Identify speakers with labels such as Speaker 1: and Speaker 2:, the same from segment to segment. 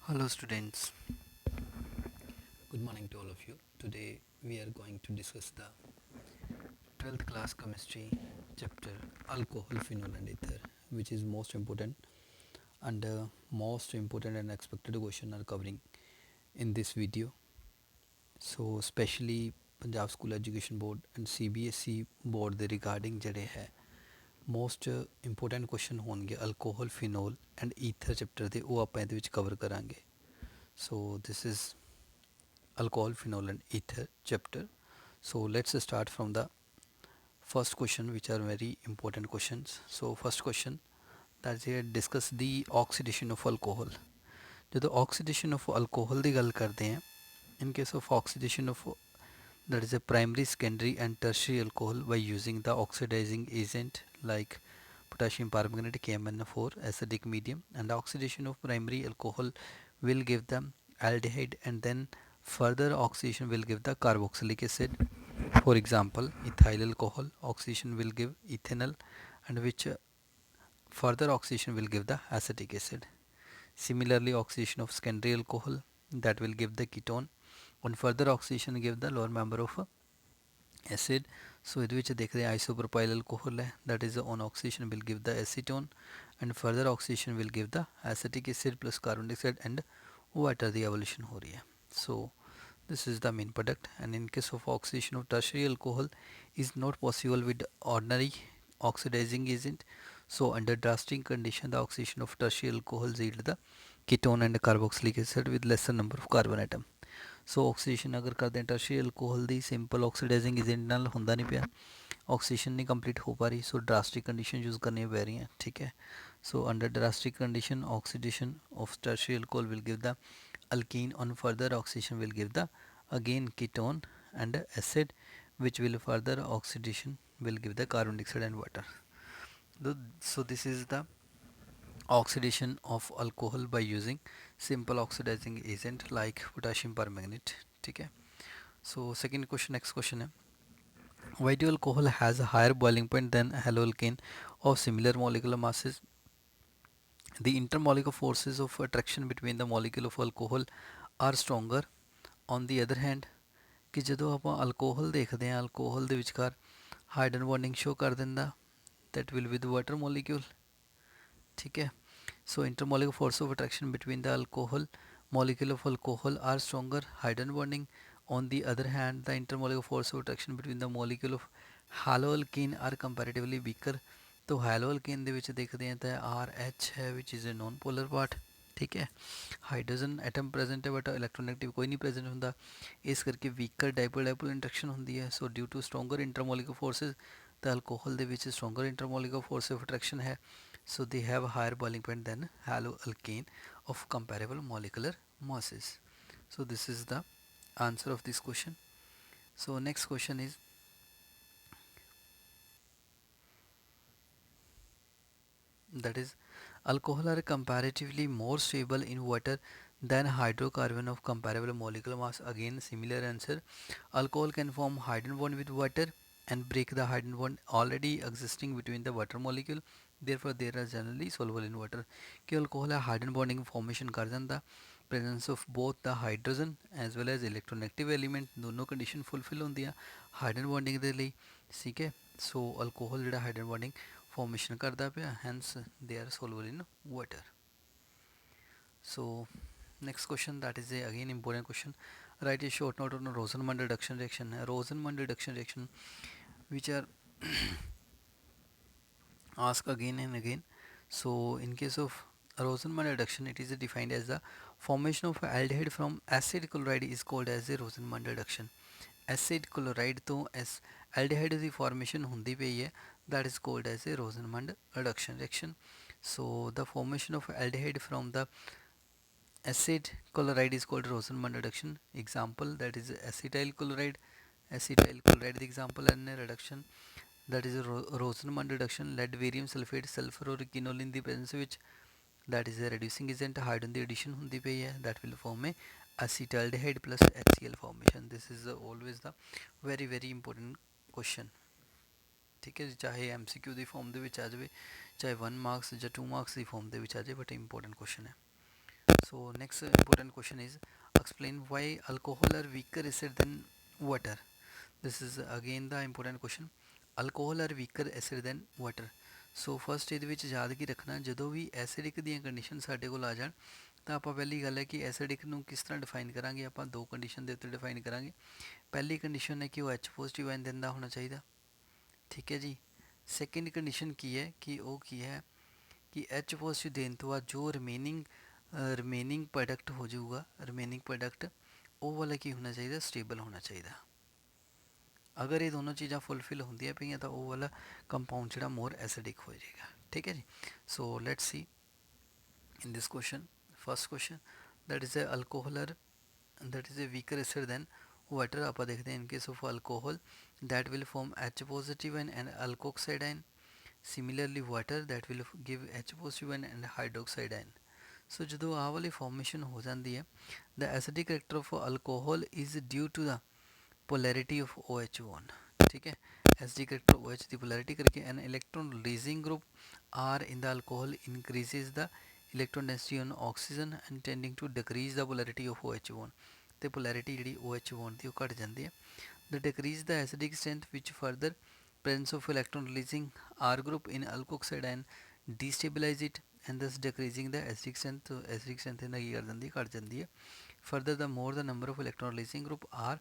Speaker 1: Hello students, good morning to all of you. Today we are going to discuss the 12th class chemistry chapter alcohol, phenol and ether, which is most important and most important and expected question are covering in this video. So especially Punjab School Education Board and CBSE board ਦੇ regarding ਜਿਹੜੇ ਹੈ most important question ਹੋਣਗੇ alcohol, phenol and ether chapter ਦੇ ਉਹ ਆਪਾਂ ਇਹਦੇ ਵਿੱਚ cover ਕਰਾਂਗੇ. So this is alcohol, phenol and ether chapter. So let's start from the first question, which are very important questions. So first question, that's here discuss the oxidation of alcohol. ਜਦੋਂ oxidation of alcohol ਦੀ ਗੱਲ ਕਰਦੇ ਹਾਂ, in case of oxidation of that is a primary, secondary and tertiary alcohol by using the oxidizing agent like potassium permanganate KMnO4 acidic medium, and the oxidation of primary alcohol will give the aldehyde and then further oxidation will give the carboxylic acid. For example, ethyl alcohol oxidation will give ethanol, and which further oxidation will give the acetic acid. Similarly, oxidation of secondary alcohol that will give the ketone, and further oxidation give the lower member of acid. So ਇਹਦੇ ਵਿੱਚ ਦੇਖਦੇ ਹਾਂ isopropyl alcohol ਹੈ, that is on oxidation will give the acetone and further oxidation will give the acetic acid plus carbon dioxide and water the evolution ਹੋ ਰਹੀ ਹੈ. So this is the main product, and in case of oxidation of tertiary alcohol is not possible with ordinary oxidizing agent. So under drastic condition the oxidation of tertiary alcohol yield the ketone and carboxylic acid with lesser number of carbon atom. So oxidation अगर करते हैं tertiary alcohol ਦੀ simple oxidizing agent ਨਾਲ ਹੁੰਦਾ नहीं ਪਿਆ, oxidation नहीं complete हो पा रही, so drastic condition use करनी पै रही हैं. ठीक है, so under drastic condition oxidation of tertiary alcohol will give the alkene, on further oxidation will give the again ketone and acid, which will further oxidation will give the carbon dioxide and water. So this is the oxidation of alcohol by using simple oxidizing agent like potassium permanganate. ठीक है, so second question, next question है, why do alcohol has a higher boiling point than haloalkane of similar molecular masses? The intermolecular forces of attraction between the molecule of alcohol are stronger. On the other hand, कि ਜਦੋਂ ਆਪਾਂ alcohol ਦੇਖਦੇ ਹਾਂ, alcohol ਦੇ ਵਿਚਕਾਰ hydrogen bonding show ਕਰ ਦਿੰਦਾ, that will be the water molecule. ठीक है, so intermolecular force of attraction between the alcohol molecule of alcohol are stronger, hydrogen bonding. On the other hand, the intermolecular force of attraction between the molecule of haloalkane are comparatively weaker. तो haloalkane ਦੇ ਵਿੱਚ ਦੇਖਦੇ ਹਾਂ ਤਾਂ RH है which is a non polar part. ठीक है, hydrogen atom present ਹੈ ਬਟ ਇਲੈਕਟ੍ਰੋਨੈਗੇਟਿਵ ਕੋਈ ਨਹੀਂ ਪ੍ਰੈਜ਼ੈਂਟ ਹੁੰਦਾ, ਇਸ ਕਰਕੇ ਵੀਕਰ ਡਾਈਪੋਲ ਡਾਈਪੋਲ ਇੰਟਰੈਕਸ਼ਨ ਹੁੰਦੀ ਹੈ. ਸੋ due to stronger intermolecular forces ਤਾਂ ਅਲਕੋਹਲ ਦੇ ਵਿੱਚ stronger intermolecular force of attraction ਹੈ. So they have a higher boiling point than haloalkane of comparable molecular masses. So this is the answer of this question. So next question is, that is, alcohol are comparatively more stable in water than hydrocarbon of comparable molecular mass. Again similar answer, alcohol can form hydrogen bond with water and break the hydrogen bond already existing between the water molecule, therefore they are generally soluble in water. कि alcohol है hydrogen bonding formation कर ਜਾਂਦਾ, presence of both the hydrogen as well as electronegative element दोनों condition fulfill ਹੁੰਦੀਆਂ hydrogen bonding ਦੇ ਲਈ. ठीक है, so alcohol ਜਿਹੜਾ hydrogen bonding formation करता पे, hence they are soluble in water. So next question, that is a again important question, write a short note on Rosenman reduction reaction. Rosenman reduction reaction which are asked again and again. So in case of Rosenman reduction, it is defined as the formation of aldehyde from acid chloride is called as a Rosenman reduction. Acid chloride तो aldehyde ਦੀ formation ਹੁੰਦੀ ਪਈ ਹੈ, that is called as a Rosenman reduction reaction. So the formation of aldehyde from the acid chloride is called Rosenman reduction. Example, that is acetyl chloride. Acetyl chloride the example and reduction, that is a Rosenman reduction. Lead barium sulfate sulfur or quinol in the presence which, that is a reducing agent, hydrogen the addition hundi pai hai, that will form a acetaldehyde plus HCl formation. This is always the very important question. ठीक है, चाहे MCQ ਦੀ farm ਦੇ ਵਿੱਚ ਆ ਜਾਵੇ, ਚਾਹੇ 1 marks ਜਾਂ 2 marks ਦੀ farm ਦੇ ਵਿੱਚ ਆ ਜਾਵੇ, ਬਟ ਇੰਪੋਰਟੈਂਟ ਕੁਐਸਚਨ ਹੈ. So next important question is, explain why alcohol are weaker acid than water. This is again the important question. Alcohol are weaker acid than water. So first ਇਹਦੇ ਵਿੱਚ ਯਾਦ ਕੀ ਰੱਖਣਾ, ਜਦੋਂ ਵੀ ਐਸਿਡਿਕ ਦੀਆਂ condition ਸਾਡੇ ਕੋਲ ਆ ਜਾਣ ਤਾਂ ਆਪਾਂ ਪਹਿਲੀ ਗੱਲ ਹੈ ਕਿ ਐਸਿਡਿਕ ਨੂੰ ਕਿਸ ਤਰ੍ਹਾਂ ਡਿਫਾਈਨ ਕਰਾਂਗੇ। ਆਪਾਂ ਦੋ ਕੰਡੀਸ਼ਨ ਦੇ ਉੱਤੇ ਡਿਫਾਈਨ ਕਰਾਂਗੇ। ਪਹਿਲੀ ਕੰਡੀਸ਼ਨ ਹੈ ਕਿ ਉਹ H ਪੋਜ਼ਿਟਿਵ ਆਇਨ ਦਿੰਦਾ ਹੋਣਾ ਚਾਹੀਦਾ, ਠੀਕ ਹੈ ਜੀ। ਸੈਕਿੰਡ ਕੰਡੀਸ਼ਨ ਕੀ ਹੈ ਕਿ ਉਹ ਕੀ ਹੈ ਕਿ H ਪੋਜ਼ਿਟਿਵ ਦੇਣ ਤੋਂ ਬਾਅਦ ਜੋ ਰਿਮੇਨਿੰਗ ਪ੍ਰੋਡਕਟ ਹੋ ਜਾਊਗਾ, ਰਿਮੇਨਿੰਗ ਪ੍ਰੋਡਕਟ ਉਹ ਵਾਲਾ ਕੀ ਹੋਣਾ ਚਾਹੀਦਾ, ਸਟੇਬਲ ਹੋਣਾ ਚਾਹੀਦਾ। ਅਗਰ ਇਹ ਦੋਨੋਂ ਚੀਜ਼ਾਂ ਫੁੱਲਫਿਲ ਹੁੰਦੀਆਂ ਪਈਆਂ ਤਾਂ ਉਹ ਵਾਲਾ ਕੰਪਾਊਂਡ ਜਿਹੜਾ ਮੋਰ ਐਸਿਡਿਕ ਹੋ ਜਾਏਗਾ, ਠੀਕ ਹੈ ਜੀ। So let's see in this question. First question, that is a alcohol that is a weaker acid than water. ਆਪਾਂ ਦੇਖਦੇ ਹਾਂ in case of alcohol that will form H positive and alkoxide ion. Similarly water that will give H positive and hydroxide ion. So ਜਦੋਂ ਆਹ ਵਾਲੀ formation ਹੋ ਜਾਂਦੀ ਹੈ, the acidic character of alcohol is due to the polarity of OH bond, ठीक है। acidic character OH ਦੀ polarity ਕਰਕੇ an electron releasing group R in the alcohol increases the electron density on oxygen and tending to decrease the polarity of OH bond, ਤੇ polarity ਜਿਹੜੀ OH bond ਦੀ ਉਹ ਘਟ ਜਾਂਦੀ ਹੈ। The decrease the acidic strength which further presence of electron releasing R group in alkoxide ion destabilize it and thus decreasing the acidic strength। acidic strength ਇਹਨਾਂ ਕੀ ਕਰ ਦਿੰਦੀ ਹੈ, ਘਟ ਜਾਂਦੀ ਹੈ। Further, the more the number of electron releasing group R,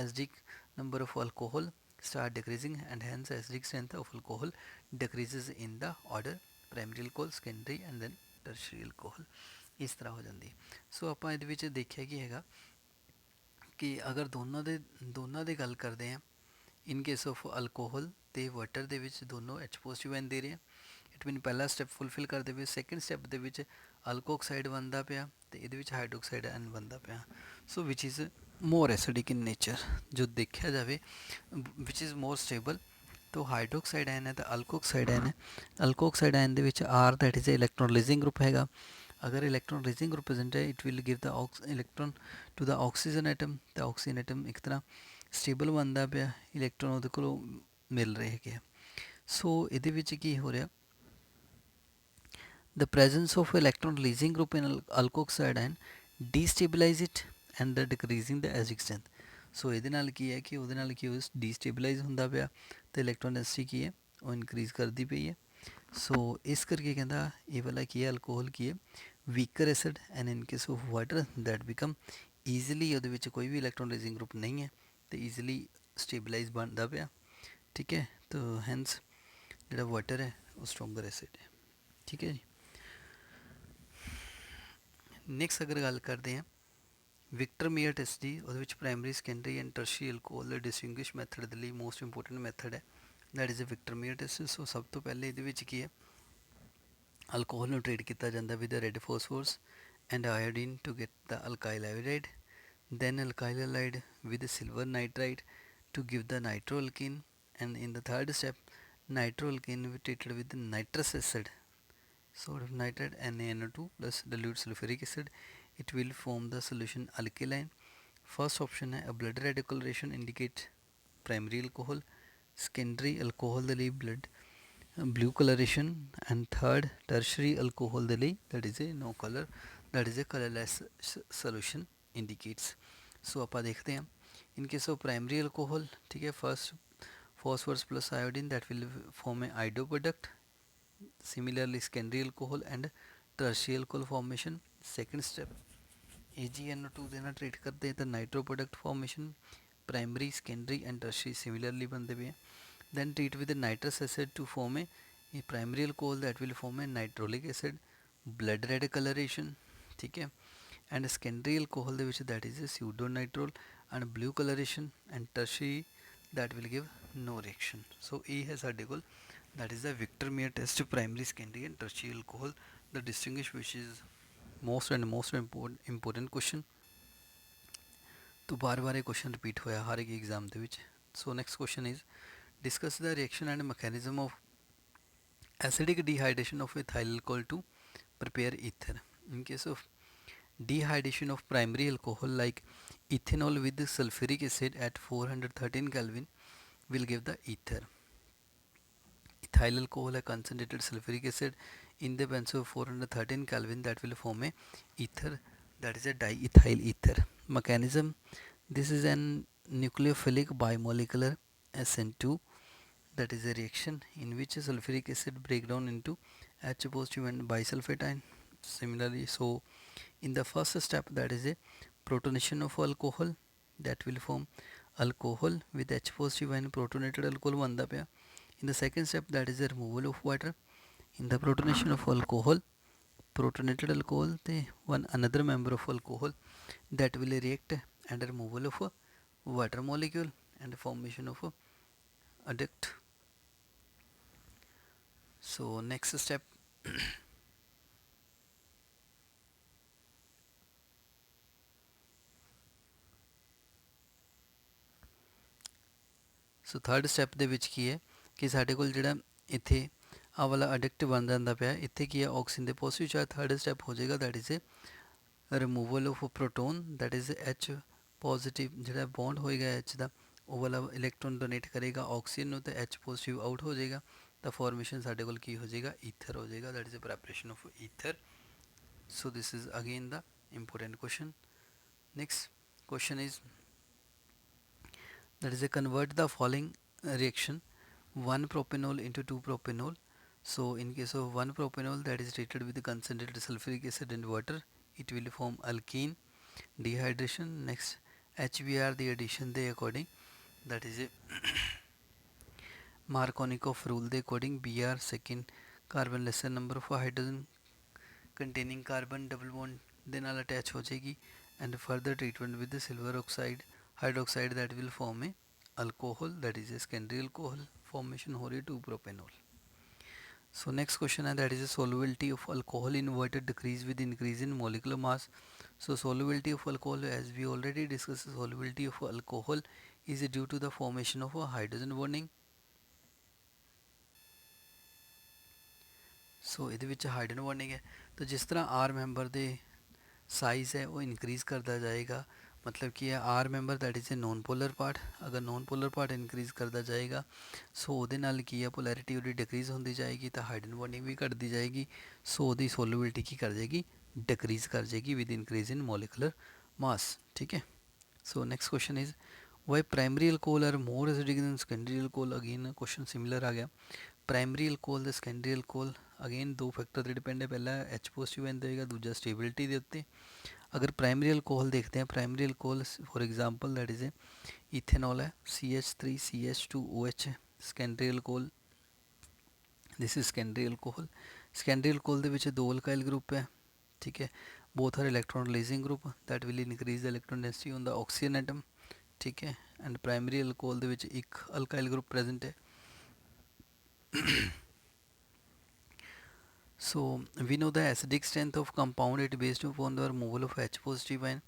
Speaker 1: acidic number of alcohol start decreasing and hence acidic strength of alcohol decreases in the order primary alcohol, secondary and then tertiary alcohol। ਇਸ ਤਰ੍ਹਾਂ ਹੋ ਜਾਂਦੀ। ਸੋ ਆਪਾਂ ਇਹਦੇ ਵਿੱਚ ਦੇਖਿਆ ਕੀ ਹੈਗਾ ਕਿ ਅਗਰ ਦੋਨਾਂ ਦੇ ਗੱਲ ਕਰਦੇ ਹਾਂ, ਇਨ ਕੇਸ ਆਫ ਅਲਕੋਹਲ ਅਤੇ ਵਾਟਰ ਦੇ ਵਿੱਚ ਦੋਨੋਂ H ਪੋਜ਼ਿਟਿਵ ਆਇਨ ਦੇ ਰਹੇ ਆ, ਇਟ ਮੀਨ ਪਹਿਲਾ ਸਟੈਪ ਫੁੱਲਫਿਲ ਕਰਦੇ ਪਏ। ਸੈਕਿੰਡ ਸਟੈਪ ਦੇ ਵਿੱਚ ਅਲਕੋਕਸਾਈਡ ਬਣਦਾ ਪਿਆ ਅਤੇ ਇਹਦੇ ਵਿੱਚ ਹਾਈਡਰੋਕਸਾਈਡ ਆਇਨ ਬਣਦਾ ਪਿਆ। So which is more acidic in nature, ਜੋ ਦੇਖਿਆ ਜਾਵੇ ਵਿਚ ਇਜ਼ ਮੋਰ ਸਟੇਬਲ। तो हाइड्रोक्साइड आयन है तो अल्कोक्साइड आयन है। अल्कोक्साइड आयन ਦੇ ਵਿੱਚ R that is a electron releasing group ਹੈਗਾ। अगर इलेक्ट्रॉन releasing group present है, it will give the electron to the oxygen atom। तो oxygen atom ਇੱਕ ਤਰ੍ਹਾਂ ਸਟੇਬਲ ਬਣਦਾ ਪਿਆ, ਇਲੈਕਟ੍ਰੋਨ ਉਹਦੇ ਕੋਲੋਂ ਮਿਲ ਰਹੇ ਹੈਗੇ ਆ। ਸੋ ਇਹਦੇ ਵਿੱਚ ਕੀ ਹੋ ਰਿਹਾ, the presence of electron releasing group in alkoxide ion destabilize it and the decreasing the acidic strength। ਸੋ ਇਹਦੇ ਨਾਲ ਕੀ ਹੈ ਕਿ ਉਹਦੇ ਨਾਲ ਕੀ ਡੀਸਟੇਬਲਾਈਜ਼ ਹੁੰਦਾ ਪਿਆ ਅਤੇ ਇਲੈਕਟ੍ਰੋਨ ਡੈਂਸਿਟੀ ਕੀ ਹੈ ਉਹ ਇਨਕਰੀਜ਼ ਕਰਦੀ ਪਈ ਹੈ। ਸੋ ਇਸ ਕਰਕੇ ਕਹਿੰਦਾ ਇਹ ਵਾਲਾ ਕੀ ਹੈ, ਅਲਕੋਹਲ ਕੀ ਹੈ, weaker acid and in case of water that become easily, ਉਹਦੇ ਵਿੱਚ ਕੋਈ ਵੀ ਇਲੈਕਟ੍ਰੋਨ ਰੇਜ਼ਿੰਗ ਗਰੁੱਪ ਨਹੀਂ ਹੈ ਅਤੇ ਈਜ਼ੀਲੀ ਸਟੇਬਲਾਈਜ਼ ਬਣਦਾ ਪਿਆ, ਠੀਕ ਹੈ। ਤਾਂ ਹੈਂਸ ਜਿਹੜਾ ਵਾਟਰ ਹੈ ਉਹ ਸਟਰੋਂਗਰ ਐਸਿਡ ਹੈ, ਠੀਕ ਹੈ ਜੀ। ਨੈਕਸਟ ਅਗਰ ਗੱਲ ਕਰਦੇ ਹਾਂ ਵਿਕਟਰ ਮੇਅਰ ਟੈਸਟ ਦੀ, ਉਹਦੇ ਵਿੱਚ primary, secondary and tertiary alcohol ਦੇ ਡਿਸਟਿੰਗੁਇਸ਼ ਮੈਥਡ ਦੇ ਲਈ ਮੋਸਟ ਇੰਪੋਰਟੈਂਟ ਮੈਥਡ ਹੈ, that is a Victor Meyer test. So ਸਭ ਤੋਂ ਪਹਿਲੇ ਇਹਦੇ ਵਿੱਚ ਕੀ ਹੈ, ਅਲਕੋਹਲ ਨੂੰ ਟ੍ਰੀਟ ਕੀਤਾ ਜਾਂਦਾ with red phosphorus and iodine to get the alkyl iodide, then alkyl halide with silver nitride to give the nitroalkene, and in the third step nitroalkene will be treated with nitrous acid, sodium nitrate NaNO2 plus dilute sulfuric acid, it will form the solution alkaline। first option है a blood red coloration indicate primary alcohol, secondary alcohol ਦੇ ਲਈ blood blue coloration, and third tertiary alcohol ਦੇ ਲਈ that is a no color, that is a colorless solution indicates। सो ਆਪਾਂ देखते हैं in case of primary alcohol, ठीक है, first phosphorus plus iodine that will form a iodo product। similarly secondary alcohol and tertiary alcohol formation, second step AgNO2 ਦੇ ਨਾਲ treat करते हैं तो nitro product formation, primary, secondary and tertiary similarly बनते भी हैं। then treat with the nitrous acid to form a primary alcohol that will form a nitrolic acid, blood red coloration, ठीक है। and secondary alcohol ਦੇ ਵਿੱਚ that is a pseudo nitrol and blue coloration, and tertiary that will give no reaction। so ਇਹ ਹੈ ਸਾਡੇ ਕੋਲ that is the Victor Meyer test, primary, secondary and tertiary alcohol, the distinguish which is most important question। तो बार बार ये question repeat होया हर एक exam ਦੇ ਵਿੱਚ। so next question is discuss the reaction and mechanism of acidic dehydration of ethyl alcohol to prepare ether। in case of dehydration of primary alcohol like ethanol with sulfuric acid at 413 Kelvin will give the ether। ethyl alcohol है concentrated sulfuric acid in the presence of 413 Kelvin that will form a ether that is a diethyl ether. Mechanism: this is an nucleophilic bimolecular SN2, that is a reaction in which sulfuric acid break down into H positive and bisulfite ion. Similarly, so in the first step, that is a protonation of alcohol, that will form alcohol with H positive and protonated alcohol banda paya. In the second step, that is the removal of water. In the protonation of alcohol, protonated alcohol, the one another member of alcohol, that will react and removal of a water molecule and formation of a adduct. So next step, so third step ਦੇ ਵਿੱਚ ਕੀ ਹੈ ਕਿ ਸਾਡੇ ਕੋਲ ਜਿਹੜਾ ਇੱਥੇ ਆਹ ਵਾਲਾ ਅਡਿਕਟ ਬਣ ਜਾਂਦਾ ਪਿਆ, ਇੱਥੇ ਕੀ ਹੈ ਆਕਸੀਜਨ ਦੇ ਪੋਜ਼ਿਟਿਵ ਚਾਰਜ। ਥਰਡ ਸਟੈਪ ਹੋ ਜਾਏਗਾ, that is A removal of proton, that is H positive ਜਿਹੜਾ ਬੌਂਡ ਹੋਏਗਾ ਐਚ ਦਾ, ਉਹ ਵਾਲਾ ਇਲੈਕਟ੍ਰੋਨ ਡੋਨੇਟ ਕਰੇਗਾ ਆਕਸੀਜਨ ਨੂੰ, ਤੇ ਐਚ ਪੋਜ਼ਿਟਿਵ ਆਊਟ ਹੋ ਜਾਏਗਾ, ਤਾਂ ਫਾਰਮੇਸ਼ਨ ਸਾਡੇ ਕੋਲ ਕੀ ਹੋ ਜਾਏਗਾ, ਈਥਰ ਹੋ ਜਾਏਗਾ, that is a preparation of ether. So this is again the important question. Next question is, that is a convert the following reaction 1 propanol into 2 propanol. So in case of 1 propanol that is treated with concentrated sulfuric acid and water, it will form alkene dehydration. Next, HBr the addition the according, that is a Markovnikov rule the according, Br second carbon lesser number of hydrogen containing carbon double bond ਦੇ ਨਾਲ attach ਹੋ ਜਾਏਗੀ, and further treatment with the silver oxide hydroxide that will form a alcohol, that is a secondary alcohol formation हो रही है 2 propanol. So next question है, that is the solubility of alcohol in water decrease with increase in molecular mass. So solubility of alcohol, as we already discussed, solubility of alcohol is due to the formation of a hydrogen bonding. ਸੋ ਇਹਦੇ ਵਿੱਚ ਹਾਈਡਨ bonding ਹੈ, ਤਾਂ ਜਿਸ ਤਰ੍ਹਾਂ R member ਦੇ size ਹੈ ਉਹ increase ਕਰਦਾ ਜਾਏਗਾ, ਮਤਲਬ ਕਿ ਇਹ are member that is a non polar part, ਅਗਰ ਨੋਨ ਪੋਲਰ ਪਾਰਟ ਇਨਕਰੀਜ਼ ਕਰਦਾ ਜਾਏਗਾ, ਸੋ ਉਹਦੇ ਨਾਲ ਕੀ ਹੈ ਪੋਲੈਰਿਟੀ ਉਹਦੀ ਡਿਕਰੀਜ਼ ਹੁੰਦੀ ਜਾਏਗੀ, ਤਾਂ ਹਾਈਡਨ ਬੌਂਡਿੰਗ ਵੀ ਘਟਦੀ ਜਾਏਗੀ, ਸੋ ਉਹਦੀ ਸੋਲੂਬਿਲਿਟੀ ਕੀ ਕਰ ਜਾਏਗੀ, ਡਿਕਰੀਜ਼ ਕਰ ਜਾਏਗੀ with increase in molecular mass. ਠੀਕ ਹੈ। So next question is, why primary alcohol are more acidic than secondary alcohol. Again question similar ਆ ਗਿਆ। ਪ੍ਰਾਇਮਰੀ ਅਲਕੋਹਲ ਤੇ ਸੈਕੰਡਰੀ ਅਲਕੋਹਲ, ਅਗੇਨ ਦੋ ਫੈਕਟਰ 'ਤੇ ਡਿਪੈਂਡ ਹੈ, ਪਹਿਲਾ ਐਚ ਪੋਜ਼ਿਟਿਵ ਆਇਨ ਦੇਵੇਗਾ, ਦੂਜਾ ਸਟੇਬਿਲਿਟੀ ਦੇ ਉੱਤੇ। अगर प्राइमरी अल्कोहल देखते हैं, primary alcohol for example that is A ethanol है, CH3CH2OH। Secondary alcohol, this is secondary alcohol. Secondary alcohol ਦੇ ਵਿੱਚ ਦੋ ਅਲਕਾइल ग्रुप है, ठीक है, both are electron releasing group that will increase the electron density on the oxygen atom, ठीक है। And primary alcohol ਦੇ ਵਿੱਚ ਇੱਕ अल्काइल ग्रुप प्रेजेंट है। So we know the acidic strength of compound, it based upon the removal of H positive ion.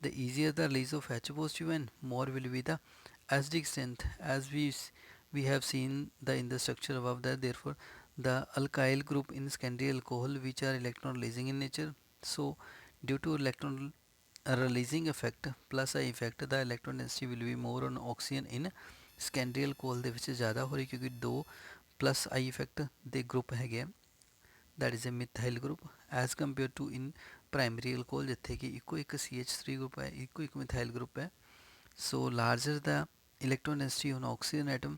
Speaker 1: The easier the release of H positive ion, more will be the acidic strength, as we have seen the in the structure above that. Therefore the alkyl group in secondary alcohol which are electron releasing in nature, so due to electron releasing effect plus I effect, the electron density will be more on oxygen in secondary alcohol ਦੇ ਵਿੱਚ ज़्यादा हो रही, क्योंकि दो plus I effect ਦੇ group ਹੈਗੇ, that is a methyl group, as compared to in primary alcohol ਜਿੱਥੇ ਕਿ ਇੱਕੋ ਇੱਕ CH3 group ਹੈ, ਇੱਕੋ ਇੱਕ methyl group ਹੈ। So larger the electron density on oxygen atom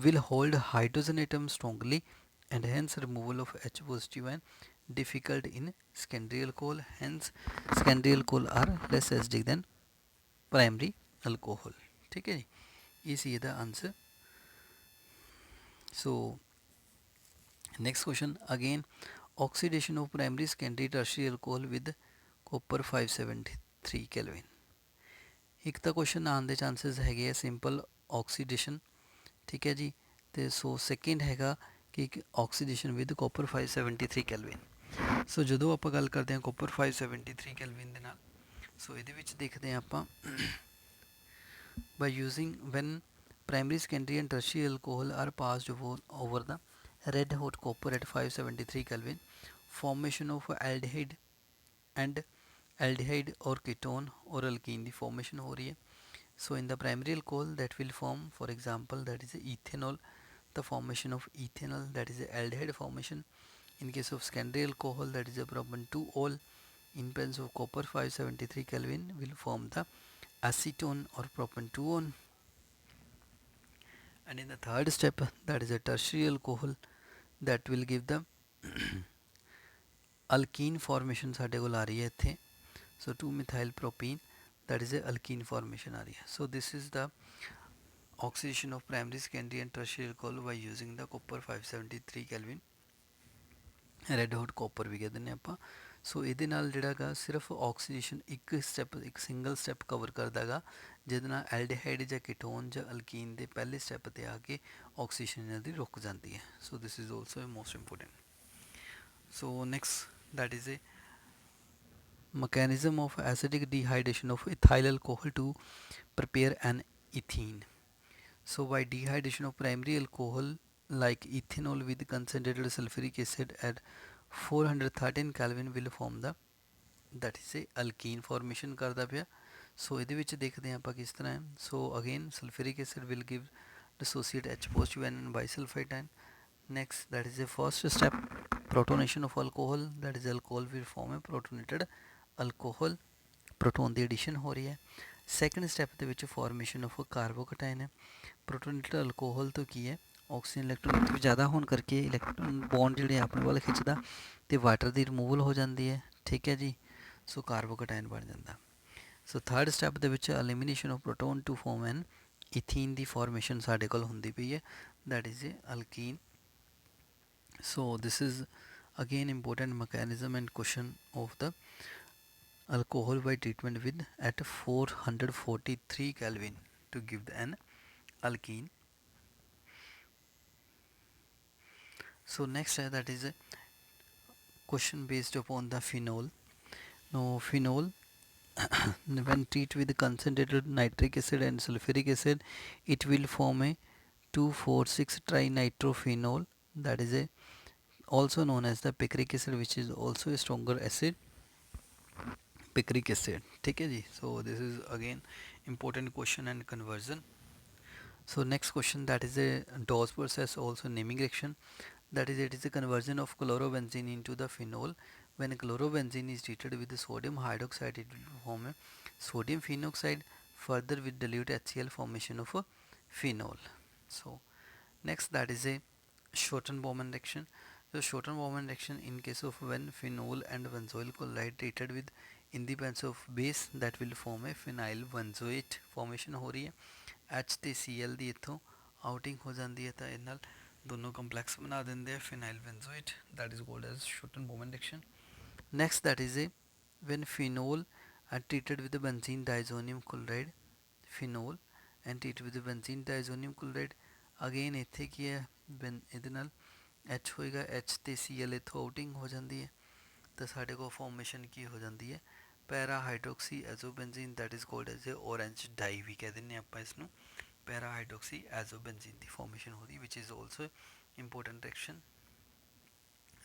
Speaker 1: will hold hydrogen atom strongly, and hence removal of H positive ion difficult in secondary alcohol, hence secondary alcohol are less acidic than primary alcohol। ठीक है जी, ये सी है the answer. So next question again, oxidation of primary secondary tertiary alcohol with copper 573 Kelvin। ਇੱਕ ਤਾਂ question ਆਉਣ ਦੇ chances ਹੈਗੇ ਆ ਸਿੰਪਲ ਆਕਸੀਡੇਸ਼ਨ, ਠੀਕ ਹੈ ਜੀ, ਅਤੇ ਸੋ ਸੈਕਿੰਡ ਹੈਗਾ ਕਿ ਇੱਕ ਆਕਸੀਡੇਸ਼ਨ ਵਿਦ ਕਾਪਰ 573 ਕੈਲਵਿਨ। ਸੋ ਜਦੋਂ ਆਪਾਂ ਗੱਲ ਕਰਦੇ ਹਾਂ ਕਾਪਰ 573 ਕੈਲਵਿਨ ਦੇ ਨਾਲ, ਸੋ ਇਹਦੇ ਵਿੱਚ ਦੇਖਦੇ ਹਾਂ ਆਪਾਂ by using when primary secondary and tertiary alcohol are passed over the red hot copper at 573 Kelvin, formation of aldehyde and aldehyde or ketone or alkene the formation ਹੋ ਰਹੀ ਹੈ। So in the primary alcohol that will form, for example, that is ethanol, the formation of ethanol, that is aldehyde formation. In case of secondary alcohol, that is a propan 2-ol, in presence of copper 573 Kelvin will form the acetone or propanone. And in the third step, that is a tertiary alcohol, that will give the alkene formation ਸਾਡੇ ਕੋਲ ਆ ਰਹੀ ਹੈ ਇੱਥੇ. So 2-methyl propene, that is a alkene formation आ रही है. So this is the oxidation of primary, secondary and tertiary alcohol by using the copper 573 Kelvin red hot copper ਵੀ ਕਹਿ ਦਿੰਦੇ ਆਪਾਂ. ਸੋ ਇਹਦੇ ਨਾਲ ਜਿਹੜਾ ਗਾ ਸਿਰਫ ਆਕਸੀਜੇਸ਼ਨ ਇੱਕ ਸਿੰਗਲ ਸਟੈਪ ਕਵਰ ਕਰਦਾ ਗਾ, ਜਿਹਦੇ ਨਾਲ ਐਲਡੀਹਾਈਡ ਜਾਂ ਕੀਟੋਨ ਜਾਂ ਅਲਕੀਨ ਦੇ ਪਹਿਲੇ ਸਟੈਪ 'ਤੇ ਆ ਕੇ ਆਕਸੀਜਨ ਇਹਨਾਂ ਦੀ ਰੁਕ ਜਾਂਦੀ ਹੈ. So this is also most important. So next that is a mechanism of acidic dehydration of ethyl alcohol to prepare an ethene. So by dehydration of primary alcohol like ethanol with concentrated sulfuric acid at 413 Kelvin will form the that is a alkene formation ਕਰਦਾ ਪਿਆ. ਸੋ ਇਹਦੇ ਵਿੱਚ ਦੇਖਦੇ ਹਾਂ ਆਪਾਂ ਕਿਸ ਤਰ੍ਹਾਂ ਹੈ. ਸੋ again sulfuric acid will give dissociate H positive and bisulfite ion. Next, that is the first step, protonation of alcohol, that is alcohol will form a protonated alcohol, proton the addition ਹੋ ਰਹੀ ਹੈ. Second step ਦੇ ਵਿੱਚ formation of ਕਾਰਬੋਕਟਾਇਨ ਹੈ. ਪ੍ਰੋਟੋਨੇਟਡ alcohol ਤੋਂ ਕੀ ਹੈ, oxygen electron ਜ਼ਿਆਦਾ ਹੋਣ ਕਰਕੇ ਇਲੈਕਟ੍ਰੋਨ ਬੌਂਡ ਜਿਹੜੇ ਆਪਣੇ ਵੱਲ ਖਿੱਚਦਾ ਅਤੇ ਵਾਟਰ ਦੀ ਰਿਮੂਵਲ ਹੋ ਜਾਂਦੀ ਹੈ. ਠੀਕ ਹੈ ਜੀ. ਸੋ ਕਾਰਬੋਕਟਾਇਨ ਬਣ ਜਾਂਦਾ. ਸੋ ਥਰਡ ਸਟੈਪ ਦੇ ਵਿੱਚ elimination of proton to form an ethene ਦੀ ਫਾਰਮੇਸ਼ਨ ਸਾਡੇ ਕੋਲ ਹੁੰਦੀ ਪਈ ਹੈ, that is a alkene. So this is again important mechanism and question of the alcohol by treatment with at 443 Kelvin to give an alkene. So next that is a question based upon the phenol. Now phenol when treated with concentrated nitric acid and sulfuric acid, it will form a 2,4,6 trinitrophenol, that is a also known as the picric acid, which is also a stronger acid, picric acid. ठीक है जी. So this is again important question and conversion. So next question, that is a dose process, also naming reaction, that is it is a conversion of chlorobenzene into the phenol. When chlorobenzene is treated with the sodium hydroxide, it will form a sodium phenoxide, further with dilute HCl formation of a phenol. So next, that is a Schotten-Baumann reaction. The Schotten-Baumann reaction in case of when phenol and benzoyl chloride treated with in the presence of base, that will form a phenyl benzoate formation ਹੋ ਰਹੀ ਹੈ. H ਤੇ Cl ਦੀ ਇੱਥੋਂ outing ਹੋ ਜਾਂਦੀ ਹੈ, ਤਾਂ ਇਹ ਨਾਲ ਦੋਨੋਂ ਕੰਪਲੈਕਸ ਬਣਾ ਦਿੰਦੇ ਆ phenyl benzoate, that is called as Schotten-Baumann reaction. Next, that is a when phenol are treated with the benzene diazonium chloride, phenol and treated with the benzene diazonium chloride, again ਇੱਥੇ ਕੀ ਹੈ, ਇਹਦੇ ਨਾਲ H ਹੋਏਗਾ, H ਅਤੇ ਸੀ L ਇੱਥੋਂ outing ਹੋ ਜਾਂਦੀ ਹੈ, ਤਾਂ ਸਾਡੇ ਕੋਲ ਫੋਰਮੇਸ਼ਨ ਕੀ ਹੋ ਜਾਂਦੀ ਹੈ, para hydroxy azobenzene, that is called as a orange dye ਵੀ ਕਹਿ ਦਿੰਦੇ ਆਪਾਂ ਇਸ ਨੂੰ. ਪੈਰਾ ਹਾਈਡਰੋਕਸੀ ਐਜ਼ੋਬੈਂਜ਼ੀਨ ਦੀ ਫੋਰਮੇਸ਼ਨ ਹੋ ਰਹੀ, which is also important reaction.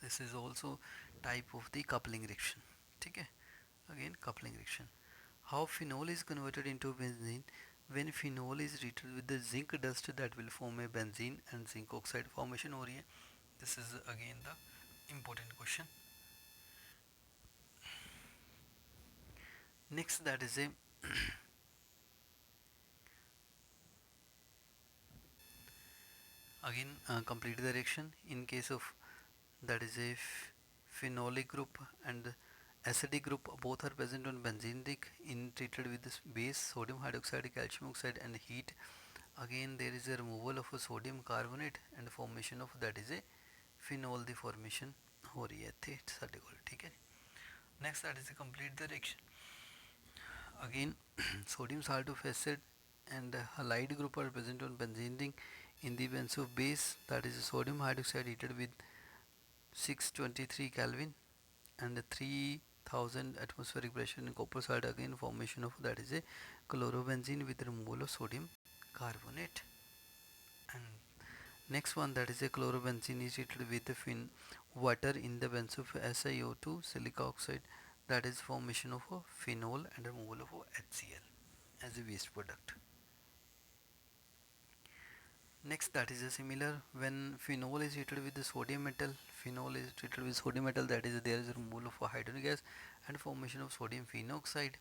Speaker 1: This is also type of the coupling reaction. ਠੀਕ ਹੈ. Again coupling reaction. How phenol is converted into benzene? When phenol is treated with the zinc dust, that will form a benzene and zinc oxide formation हो रही है. This is again the important question. Next, that is a again complete the reaction. In case of that is a phenolic group and acidic group, both are present on benzenic in treated with this base sodium hydroxide, calcium oxide and heat. Again there is a removal of a sodium carbonate and formation of that is a phenol the formation हो रही है ਇੱਥੇ ਸਾਡੇ ਕੋਲ. ठीक है. Next, that is a complete the reaction. Again sodium sulfuric acid and halide group are present on benzene ring in the presence of base, that is sodium hydroxide heated with 623 Kelvin and 3000 atmospheric pressure in copper side, again formation of that is a chlorobenzene with removal of sodium carbonate. And next one, that is a chlorobenzene is treated with the water in the presence of SiO2 silica oxide, that is formation of a phenol and removal of HCl as a waste product. Next, that is a similar when phenol is treated with the sodium metal, phenol is treated with sodium metal, that is there is a removal of a hydrogen gas and formation of sodium phenoxide.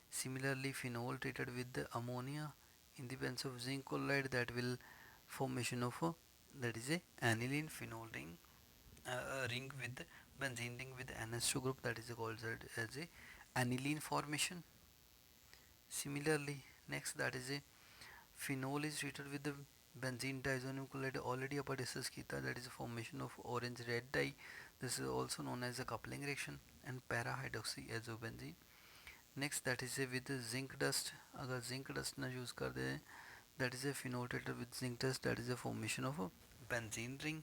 Speaker 1: Similarly, phenol treated with the ammonia in the presence of zinc chloride, that will formation of a, that is a aniline phenol ring, ring with benzene ring with NH2 group, that is called as a aniline formation. Similarly, next, that is a phenol is treated with the benzene diazonium chloride, already upper discuss kita, that is a formation of orange red dye. This is also known as a coupling reaction, and para hydroxyazobenzene. Next that is with zinc dust, अगर zinc dust ना use कर दे, that is a phenol treated with zinc dust, that is a formation of benzene ring.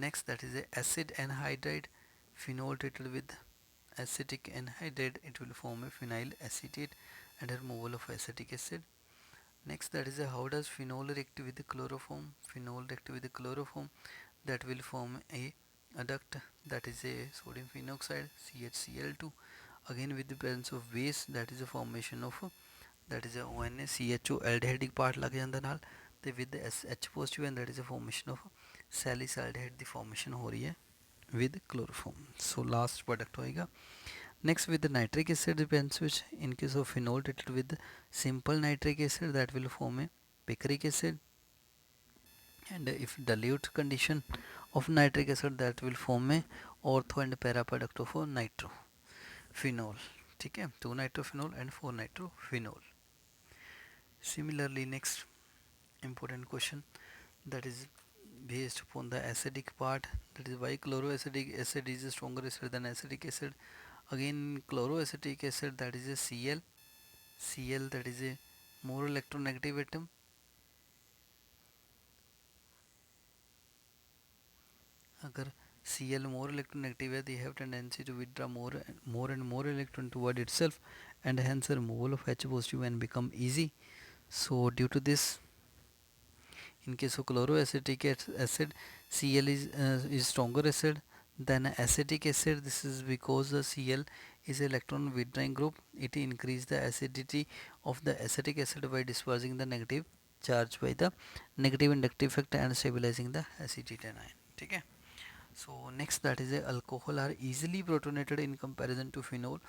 Speaker 1: Next that is a acid anhydride, phenol treated with acetic anhydride, it will form a phenyl acetate and removal of acetic acid. Next, that is a how does phenol react with the chloroform? Phenol react with the chloroform, that will form a adduct, that is a sodium phenoxide CHCl2, again with the presence of base, that is a formation of that is a ONA CHO aldehydic part लग जाता नाल ते with the H positive, and that is a formation of salicylic the formation हो रही है with chloroform. So last product होएगा. Next, with the nitric acid depends, which in case of phenol treated with simple nitric acid, that will form a picric acid, and if dilute condition of nitric acid, that will form a ortho and para product of nitro phenol. ठीक है, 2 nitrophenol and 4 nitrophenol. Similarly, next important question, that is based upon the acidic part, that is why chloroacidic acid is stronger acid than acetic acid. Again, chloroacetic acid, that is a Cl, that is a more electronegative atom. अगर Cl more electronegative है, they have tendency to withdraw more and more electron toward itself, and hence the removal of H positive and become easy. So due to this, in case of chloroacetic acid, Cl is stronger acid than acetic acid. This is because the Cl is electron withdrawing group. It increases the acidity of the acetic acid by dispersing the negative charge by the negative inductive effect and stabilizing the acetate ion. ठीक है. So next, that is a alcohol are easily protonated in comparison to phenol.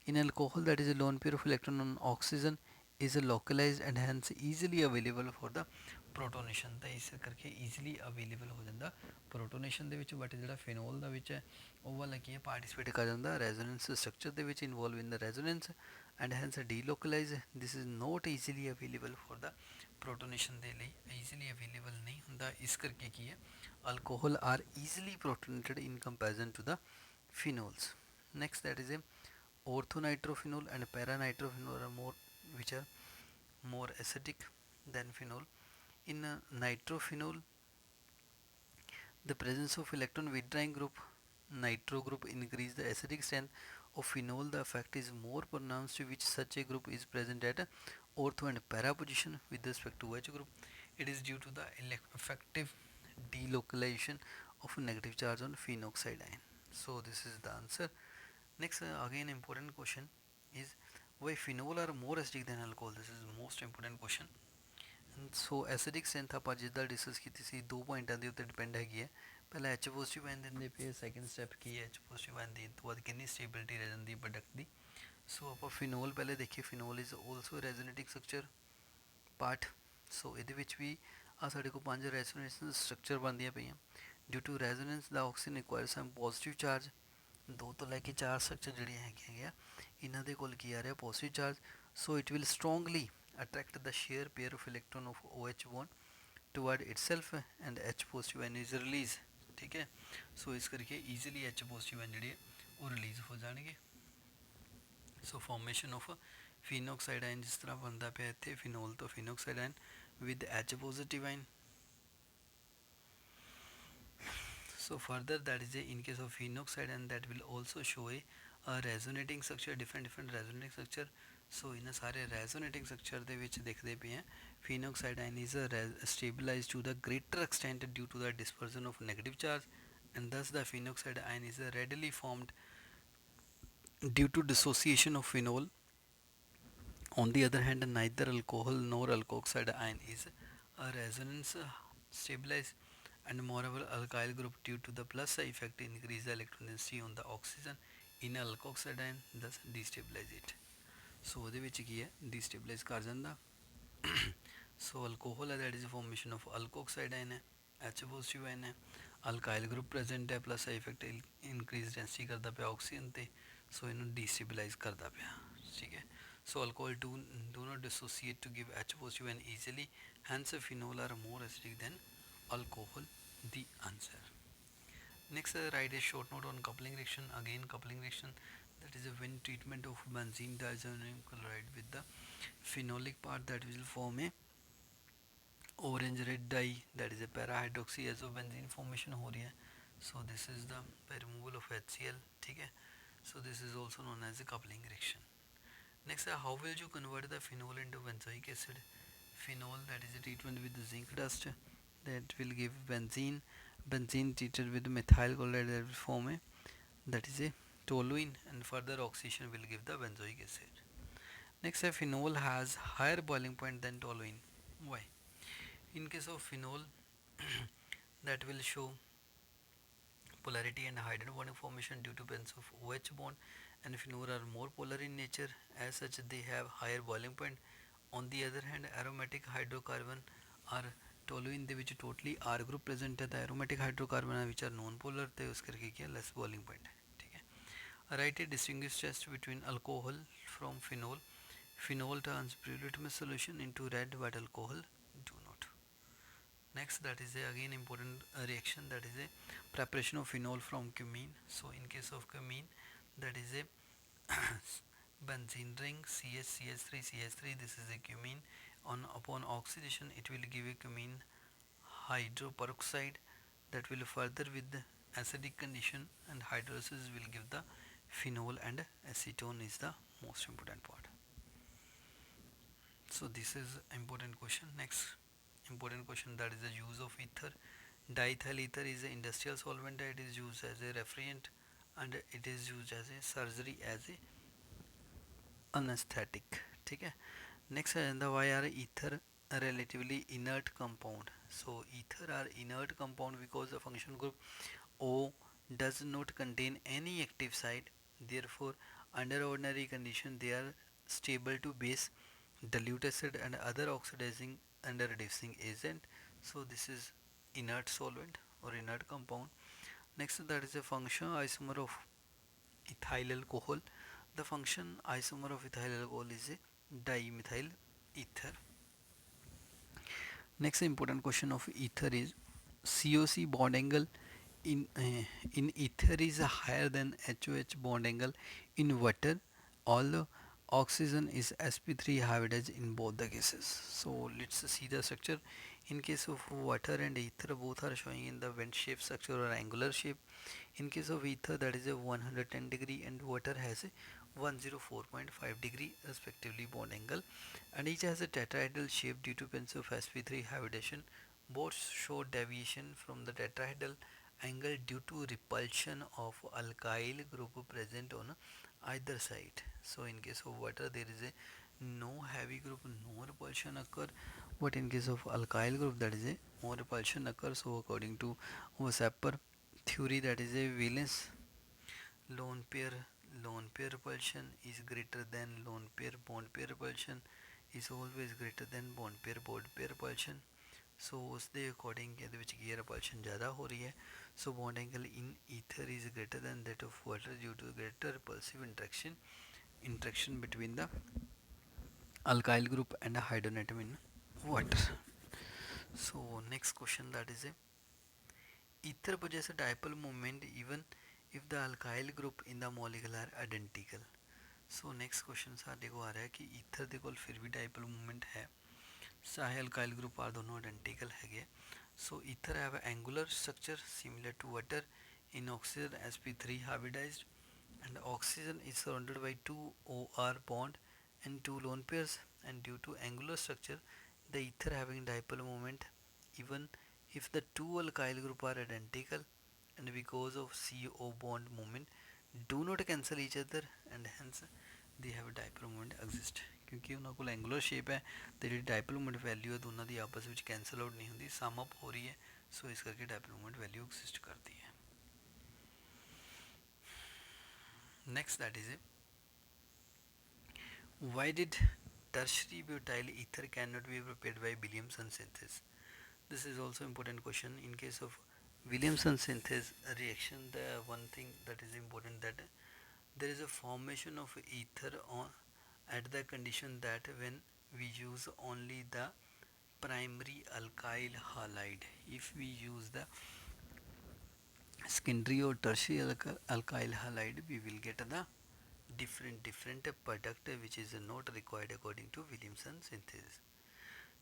Speaker 1: In alcohol, that is a lone pair of electron on oxygen is localized and hence easily available for the protonation. ਤਾਂ ਇਸ ਕਰਕੇ easily available ਹੋ ਜਾਂਦਾ protonation ਦੇ ਵਿੱਚ. But ਜਿਹੜਾ phenol ਦਾ ਵਿੱਚ ਹੈ ਉਹ ਵਾਲਾ ਕੀ ਹੈ, ਪਾਰਟਿਸਿਪੇਟ ਕਰ ਜਾਂਦਾ resonance structure ਦੇ ਵਿੱਚ, involve in the resonance and hence delocalize. This is not easily available for the protonation ਦੇ ਲਈ easily available ਨਹੀਂ ਹੁੰਦਾ. ਇਸ ਕਰਕੇ ਕੀ ਹੈ, alcohol are easily protonated in comparison to the phenols. Next, that is a orthonitrophenol and paranitrophenol are more, which are more acidic than phenol. In nitrophenol, the presence of electron withdrawing group nitro group increase the acidic strength of phenol. The effect is more pronounced which such a group is present at ortho and para position with respect to H group. It is due to the effective delocalization of negative charge on phenoxide ion. So this is the answer. Next, again important question is why phenol are more acidic than alcohol. This is the most important question. So acidic strength ਆਪਾਂ ਜਿੱਦਾਂ discuss ਕੀਤੀ ਸੀ, 2 ਪੁਆਇੰਟਾਂ ਦੇ ਉੱਤੇ depend ਹੈਗੀ ਹੈ. ਪਹਿਲਾਂ H positive ion ਦਿੰਦੇ ਪਏ, ਸੈਕਿੰਡ ਸਟੈਪ ਕੀ ਹੈ, ਐਚ ਪੋਜ਼ਿਟਿਵ ਆਇਨ ਦੇਣ ਤੋਂ ਬਾਅਦ ਕਿੰਨੀ ਸਟੇਬਿਲਿਟੀ ਰਹਿ ਜਾਂਦੀ ਪ੍ਰੋਡਕਟ ਦੀ. ਸੋ ਆਪਾਂ ਫਿਨੋਲ ਪਹਿਲੇ ਦੇਖੀਏ. ਫਿਨੋਲ ਇਜ਼ ਆਲਸੋ ਰੈਜ਼ੋਨੇਟਿੰਗ ਸਟਰਕਚਰ ਪਾਰਟ. ਸੋ ਇਹਦੇ ਵਿੱਚ ਵੀ ਆ ਸਾਡੇ ਕੋਲ 5 ਰੈਜ਼ੋਨੇਸ਼ਨ ਸਟਰਕਚਰ ਬਣਦੀਆਂ ਪਈਆਂ. ਡਿਊ ਟੂ ਰੈਜ਼ੋਨੈਂਸ ਦਾ oxygen require some positive charge. 2 ਤੋਂ ਲੈ ਕੇ 4 ਸਟਰਕਚਰ ਜਿਹੜੀਆਂ ਹੈਗੀਆਂ ਇਹਨਾਂ ਦੇ ਕੋਲ ਕੀ ਆ ਰਿਹਾ, positive charge. So it will strongly attract the shear pair of electron of OH bond toward itself and H positive ion is release. ठीक है. सो इस करके easily H positive ion ਜਿਹੜੇ ਉਹ ਰਿਲੀਜ਼ ਹੋ ਜਾਣਗੇ. ਸੋ ਫਾਰਮੇਸ਼ਨ ਆਫ ਫਿਨੋਕਸਾਈਡ ਆਇਨ ਜਿਸ ਤਰ੍ਹਾਂ ਬਣਦਾ ਪਿਆ ਇੱਥੇ, ਫਿਨੋਲ ਤੋਂ ਫਿਨੋਕਸਾਈਡ ion with H positive ion. So further, that is in case of phenoxide, and that will also show a resonating structure, different resonating structure. So in a सारे resonating structure ਦੇ ਵਿੱਚ ਦੇਖਦੇ ਪਏ ਹਾਂ, phenoxide ion is stabilized to the greater extent due to the dispersion of negative charge, and thus the phenoxide ion is readily formed due to dissociation of phenol. On the other hand, neither alcohol nor alkoxide ion is a resonance stabilized, and moreover alkyl group due to the plus effect increase the electron density on the oxygen in alkoxide ion, thus destabilize it. So ਉਹਦੇ ਵਿੱਚ ਕੀ ਹੈ, destabilize ਕਰ ਜਾਂਦਾ। So alcohol है, that is a formation of alkoxide ion है, H positive ion है, alkyl group present है, plus effect increase density करता पिया ऑक्सीजन ते, so इन्हों destabilize करता पिया, ठीक है। So alcohol do not dissociate to give H positive ion easily, hence phenol are more acidic than alcohol, the answer. Next, write a short note on coupling reaction. Again, coupling reaction, that is a when treatment of benzene diazoxide chloride with the phenolic part, that will form a orange red dye, that is a para hydroxy as of benzene formation हो रही है. So this is the by removal of HCl, ठीक है. So this is also known as a coupling reaction. Next, how will you convert the phenol into benzoic acid? Phenol, that is a treatment with the zinc dust, that will give benzene. Benzene treated with methyl chloride, that will form a, that is a toluene, and further oxidation will give the benzoic acid. Next, a phenol has higher boiling point than toluene. Why? In case of phenol, that will show polarity and hydrogen bonding formation due to presence of OH bond, and phenol are more polar in nature, as such they have higher boiling point. On the other hand, aromatic hydrocarbon are toluene ਦੇ ਵਿੱਚ totally R group present है, the aromatic hydrocarbon which are non polar थे उस करके क्या less boiling point है, ठीक है. Write a distinguish test between alcohol from phenol. Phenol turns blue litmus solution into red, but alcohol do not. Next, that is a again important reaction, that is a preparation of phenol from cumene. So in case of cumene, that is a benzene ring CH3CH3, this is a cumene. On upon oxidation it will give a cumene hydroperoxide, that will further with the acidic condition, and hydrolysis will give the phenol, and acetone is the most important part. So this is important question. Next important question, that is the use of ether. Diethyl ether is an industrial solvent. It is used as a refrigerant, and it is used as a surgery as a anesthetic, ठीक है. Next, the why are ether a relatively inert compound? So ether are inert compound because the function group O does not contain any active site. Therefore, under ordinary condition they are stable to base, dilute acid, and other oxidizing and reducing agent. So this is inert solvent or inert compound. Next, that is a function isomer of ethyl alcohol. The function isomer of ethyl alcohol is a dimethyl ether. Next important question of ether is COC bond angle in ether is higher than HOH bond angle in water, although oxygen is sp3 hybridized in both the cases. So let's see the structure. In case of water and ether, both are showing in the vent shape structure or angular shape. In case of ether, that is a 110 degree, and water has a 104.5 degree respectively bond angle, and each has a tetrahedral shape due to presence of sp3 hybridization. Both show deviation from the tetrahedral angle due to repulsion of alkyl group present on either side. So in case of water there is a no heavy group, no repulsion occur, but in case of alkyl group that is a more repulsion occurs. So according to Weisser theory, that is a valence lone pair repulsion is greater than lone pair bond pair repulsion is always greater than bond pair repulsion. So उसके according ਇਹਦੇ ਵਿੱਚ ਕੀ repulsion ज़्यादा हो रही है. So bond angle in ether is greater than that of water due to greater repulsive interaction between the alkyl group and a hydrogen atom in water. So next question, that is a ether possesses a dipole moment even if the alkyl group in the molecule are identical. So next question ਸਾਡੇ को आ रहा है कि ether ਦੇ ਕੋਲ फिर भी dipole moment है, चाहे alkyl group are दोनों identical है. So ether have an angular structure similar to water. In oxygen sp3 hybridized, and oxygen is surrounded by two OR bond and two lone pairs, and due to angular structure the ether having dipole moment even if the two alkyl group are identical, and because of CO bond moment do not cancel each other, and hence they have a dipole moment exist. क्योंकि उन्होंने को angular shape है तो जी dipole moment value है दोनों की आपस में कैंसल आउट नहीं होती, सम अप हो रही है. सो इस करके डाइपोल मोमेंट वैल्यू एक्सिस्ट करती है. Next, that is why did tertiary butyl ether cannot be prepared by Williamson synthesis? This is also important question. In case of Williamson synthesis reaction, the one thing that is important, that there is a formation of ether on at the condition that when we use only the primary alkyl halide. If we use the secondary or tertiary alkyl halide, we will get the different product which is not required according to Williamson synthesis.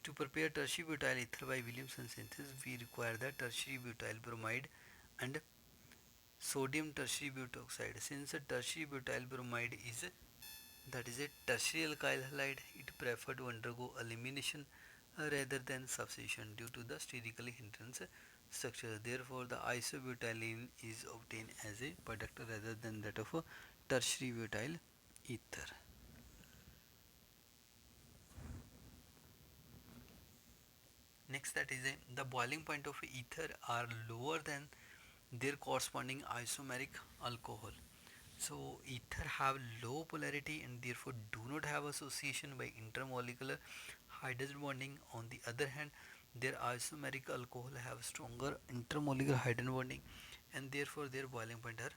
Speaker 1: To prepare tertiary butyl ether by Williamson synthesis, we require the tertiary butyl bromide and sodium tertiary butoxide. Since a tertiary butyl bromide is a tertiary alkyl halide, it prefer to undergo elimination rather than substitution due to the sterical hindrance structure. Therefore, the isobutylene is obtained as a product rather than that of a tertiary butyl ether. Next, that is the boiling point of ether are lower than their corresponding isomeric alcohol. So ether have low polarity and therefore do not have association by intermolecular hydrogen bonding. On the other hand, their isomeric alcohol have stronger intermolecular hydrogen bonding and therefore their boiling point are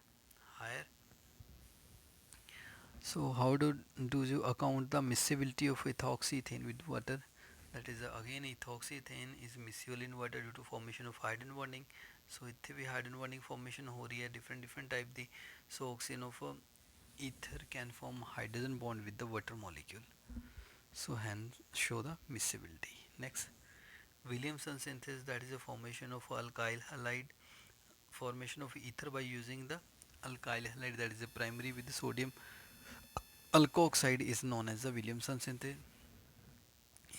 Speaker 1: higher. So how do you account the miscibility of ethoxyethane with water? That is again ethoxyethane is miscible in water due to formation of hydrogen bonding. So इत्थे भी hydrogen bonding formation हो रही है different type the. So oxygen of ether can form hydrogen bond with the water molecule. So hence show the miscibility. Next, Williamson synthesis, that is a formation of alkyl halide. Formation of ether by using the alkyl halide, that is a primary with the sodium alkoxide, is known as the Williamson synthesis.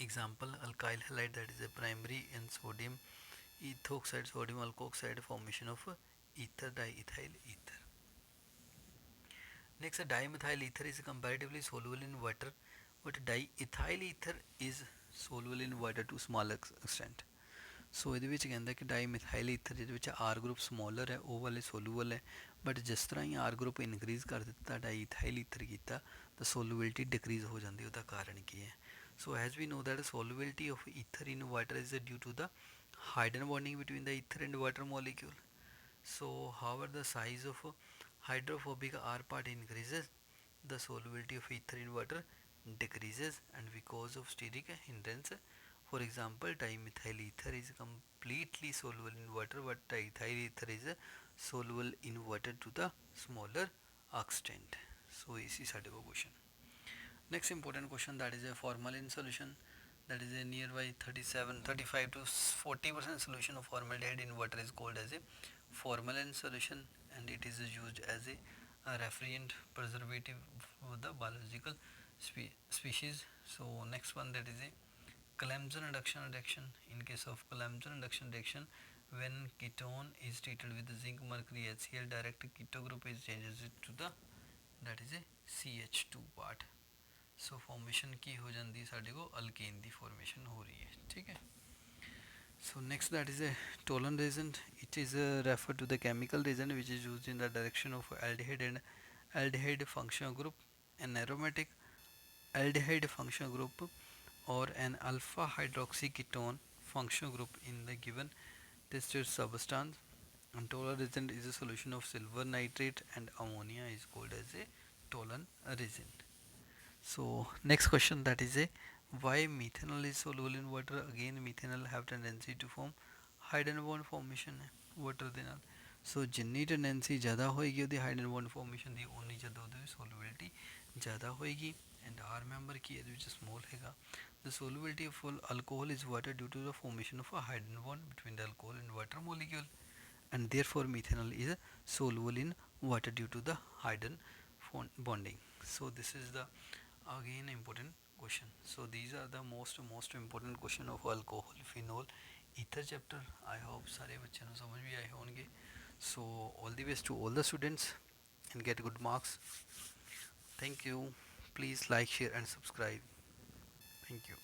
Speaker 1: Example, alkyl halide, that is a primary in sodium ethoxide, sodium alkoxide, formation of ether diethyl ether. Next, a dimethyl ether is comparatively soluble in water, but diethyl ether is soluble in water to small extent. ਸੋ ਇਹਦੇ ਵਿੱਚ ਕਹਿੰਦਾ ਕਿ ਡਾਈਮਿਥਾਈਲ ether ਜਿਹਦੇ ਵਿੱਚ R group ਸਮੋਲਰ ਹੈ ਉਹ ਵਾਲੇ soluble ਹੈ, ਬਟ ਜਿਸ ਤਰ੍ਹਾਂ ਹੀ ਆਰ ਗਰੁੱਪ ਇਨਕਰੀਜ਼ ਕਰ ਦਿੱਤਾ ਡਾਈਥਾਈਲ ਈਥਰ ਕੀਤਾ ਤਾਂ ਸੋਲੂਬਿਲਿਟੀ ਡਿਕਰੀਜ਼ ਹੋ ਜਾਂਦੀ, ਉਹਦਾ ਕਾਰਨ ਕੀ ਹੈ? So as we know that solubility of ether in water is due to the hydrogen bonding between the ether and water molecule. So however the size of hydrophobic R part increases, the solubility of ether in water decreases, and because of steric hindrance. For example, dimethyl ether is completely soluble in water, but diethyl ether is soluble in water to the smaller extent. So this is our question. Next important question, that is a formalin solution, that is a nearby 35 to 40% solution of formaldehyde in water is called as a formalin solution, and it is used as a refrigerant preservative for the biological species. So next one, that is a Clemson reduction reaction. In case of Clemson reduction reaction, when ketone is treated with zinc mercury HCl, direct keto group is changes it to the, that is a CH2 part. So formation की हो जाती है साढ़े को alkane दी formation हो रही है, ठीक है. So next, that is a Tolan reagent. It is referred to the chemical reagent which is used in the direction of aldehyde and aldehyde functional group, an aromatic aldehyde functional group, or an alpha hydroxy ketone functional group in the given tested substance. And Tolan reagent is a solution of silver nitrate and ammonia is called as a Tolan reagent. So next question, that is a why methanol is soluble in water? Again, methanol have tendency to form hydrogen bond formation water ਦੇ ਨਾਲ. So ਜਿੰਨੀ tendency ज़्यादा होएगी ਉਹਦੀ hydrogen bond formation ਦੀ, ਉਨੀ ज़्यादा ਉਹਦੀ solubility ज़्यादा होएगी. And R member ਕੀ ਇਹਦੇ ਵਿੱਚ small ਹੈਗਾ. The solubility of alcohol is water due to the formation of a hydrogen bond between the alcohol and water molecule, and therefore methanol is soluble in water due to the hydrogen bonding. So this is the again important question. So these are the most important question of alcohol phenol ether chapter. I hope सारे बच्चों को समझ भी आए होंगे. So all the best to all the students and get good marks. Thank you. Please like, share and subscribe. Thank you.